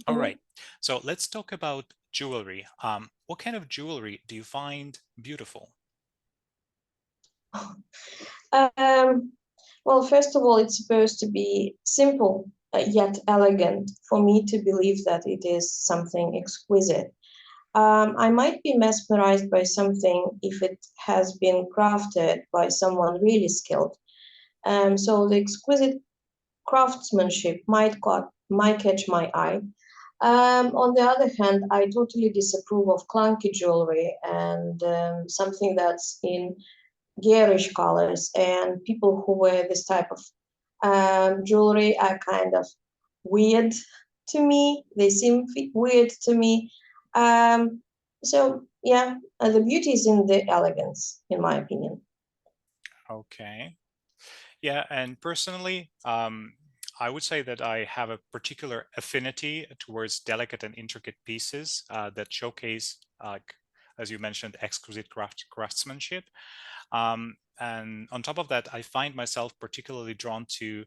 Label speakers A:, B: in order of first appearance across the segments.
A: All right. So let's talk about jewelry. What kind of jewelry do you find beautiful?
B: Um, well, first of all, it's supposed to be simple yet elegant for me to believe that it is something exquisite. I might be mesmerized by something if it has been crafted by someone really skilled. So the exquisite craftsmanship might catch my eye. On the other hand, I totally disapprove of clunky jewelry and something that's in garish colors. And people who wear this type of jewelry are kind of weird to me. They seem weird to me. So yeah, the beauty is in the elegance, in my opinion.
A: Okay. Yeah, and personally, I would say that I have a particular affinity towards delicate and intricate pieces that showcase, as you mentioned, exquisite craftsmanship. And on top of that, I find myself particularly drawn to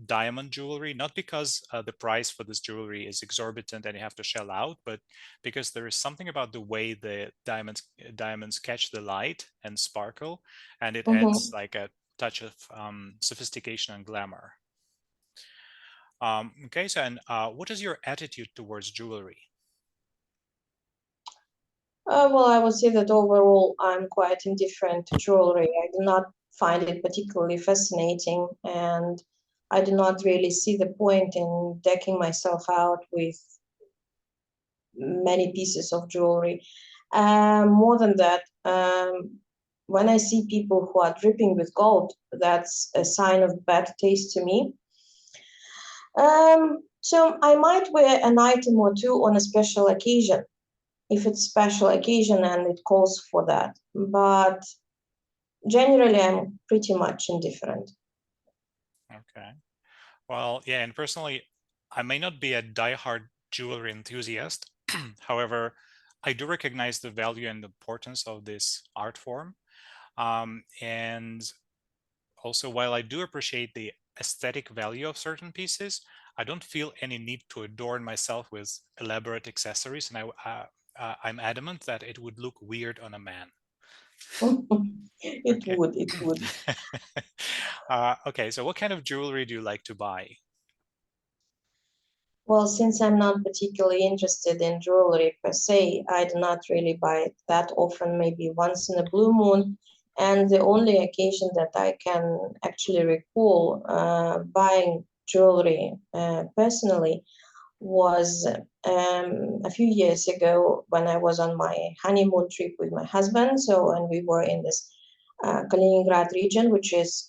A: diamond jewelry, not because the price for this jewelry is exorbitant and you have to shell out, but because there is something about the way the diamonds catch the light and sparkle, and it adds
B: Mhm.
A: like a touch of sophistication and glamour. Okay, so and what is your attitude towards jewelry?
B: Well, I would say that overall I'm quite indifferent to jewelry. I do not find it particularly fascinating, and I do not really see the point in decking myself out with many pieces of jewelry. More than that, when I see people who are dripping with gold, that's a sign of bad taste to me. So I might wear an item or two on a special occasion, if it's special occasion and it calls for that. But generally, I'm pretty much indifferent.
A: Okay. Well, yeah, and personally, I may not be a diehard jewelry enthusiast. However, I do recognize the value and importance of this art form. And also, while I do appreciate the aesthetic value of certain pieces, I don't feel any need to adorn myself with elaborate accessories, and I'm adamant that it would look weird on a man.
B: It
A: Okay.
B: would, it would.
A: Okay, so what kind of jewelry do you like to buy?
B: Well, since I'm not particularly interested in jewelry per se, I do not really buy it that often, maybe once in a blue moon. And the only occasion that I can actually recall buying jewelry personally was a few years ago when I was on my honeymoon trip with my husband. So, and we were in this Kaliningrad region, which is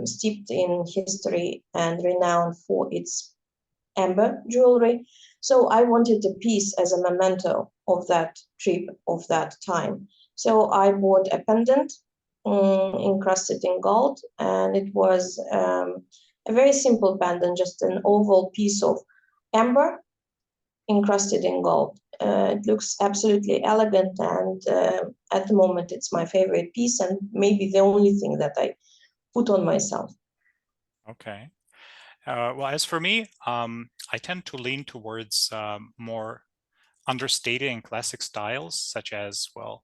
B: steeped in history and renowned for its amber jewelry. So I wanted a piece as a memento of that trip, of that time. So I bought a pendant encrusted in gold, and it was a very simple pendant, just an oval piece of amber encrusted in gold. It looks absolutely elegant, and at the moment, it's my favorite piece, and maybe the only thing that I put on myself.
A: Okay. Well, as for me, I tend to lean towards more understated and classic styles, such as, well,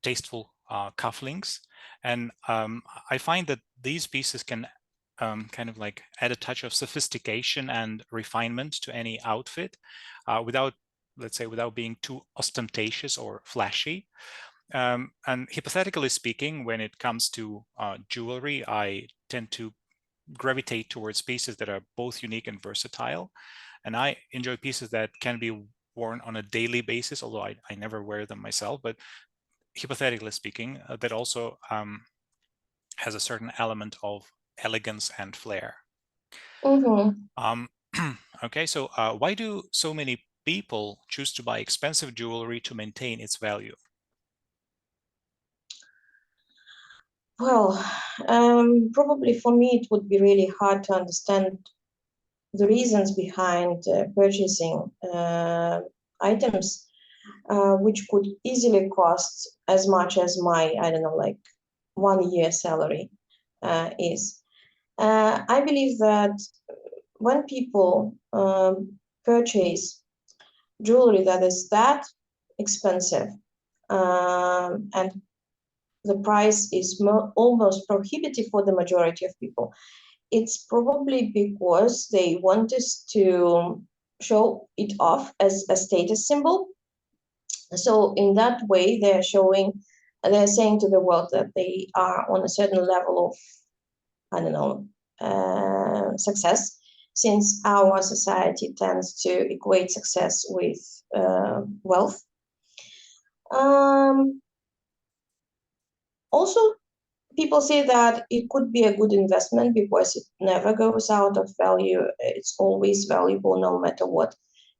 A: tasteful cufflinks. And I find that these pieces can kind of like add a touch of sophistication and refinement to any outfit without, let's say, without being too ostentatious or flashy. And hypothetically speaking, when it comes to jewelry, I tend to gravitate towards pieces that are both unique and versatile. And I enjoy pieces that can be worn on a daily basis, although I never wear them myself. But hypothetically speaking, that also has a certain element of elegance and flair.
B: Mm-hmm.
A: Um, okay, so why do so many people choose to buy expensive jewelry to maintain its value?
B: Well, probably for me, it would be really hard to understand the reasons behind purchasing items which could easily cost as much as my, I don't know, like 1 year salary is. I believe that when people purchase jewelry that is that expensive, and the price is almost prohibitive for the majority of people, it's probably because they want us to show it off as a status symbol. So in that way, they're saying to the world that they are on a certain level of, I don't know, success, since our society tends to equate success with wealth. Also, people say that it could be a good investment because it never goes out of value. It's always valuable no matter what,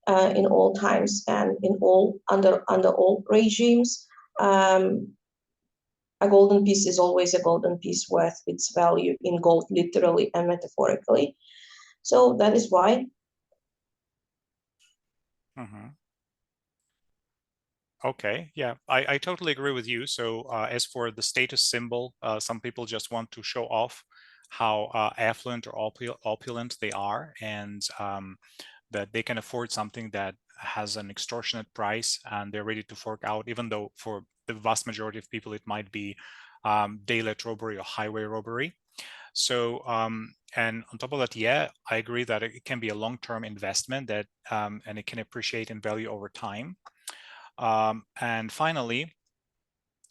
B: in all times and in all under all regimes. A golden piece is always a golden piece worth its value in gold, literally and metaphorically. So that is why.
A: Mm-hmm. Okay, yeah, I totally agree with you. So as for the status symbol, some people just want to show off how affluent or opulent they are, and that they can afford something that has an extortionate price and they're ready to fork out, even though for the vast majority of people, it might be daylight robbery or highway robbery. So, and on top of that, yeah, I agree that it can be a long-term investment that, and it can appreciate in value over time. And finally,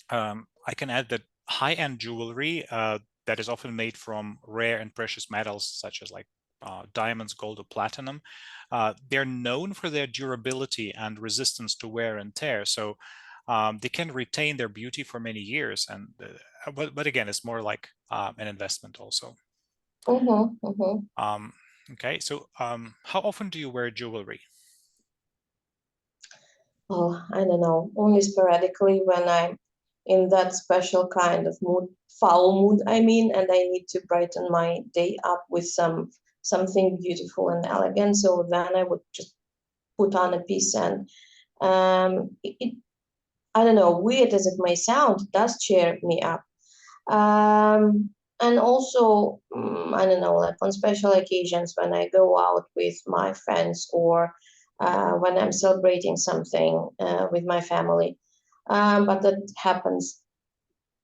A: I can add that high-end jewelry that is often made from rare and precious metals, such as like diamonds, gold, or platinum, they're known for their durability and resistance to wear and tear. So they can retain their beauty for many years. And but again, it's more like an investment also. Okay, so how often do you wear jewelry?
B: Oh, I don't know, only sporadically when I'm in that special kind of mood, foul mood, I mean, and I need to brighten my day up with something beautiful and elegant. So then I would just put on a piece, and I don't know, weird as it may sound, it does cheer me up. And also, I don't know, like on special occasions when I go out with my friends, or when I'm celebrating something with my family. But that happens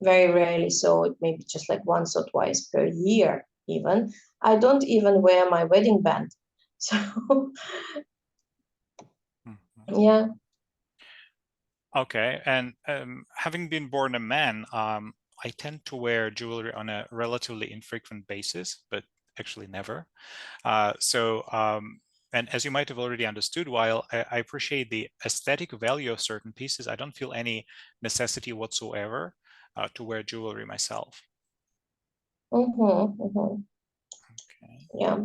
B: very rarely, so it may be just like once or twice per year even. I don't even wear my wedding band. So, yeah.
A: Okay, and having been born a man, I tend to wear jewelry on a relatively infrequent basis, but actually never. And as you might have already understood, while I appreciate the aesthetic value of certain pieces, I don't feel any necessity whatsoever to wear jewelry myself.
B: Okay.
A: Okay.
B: Yeah.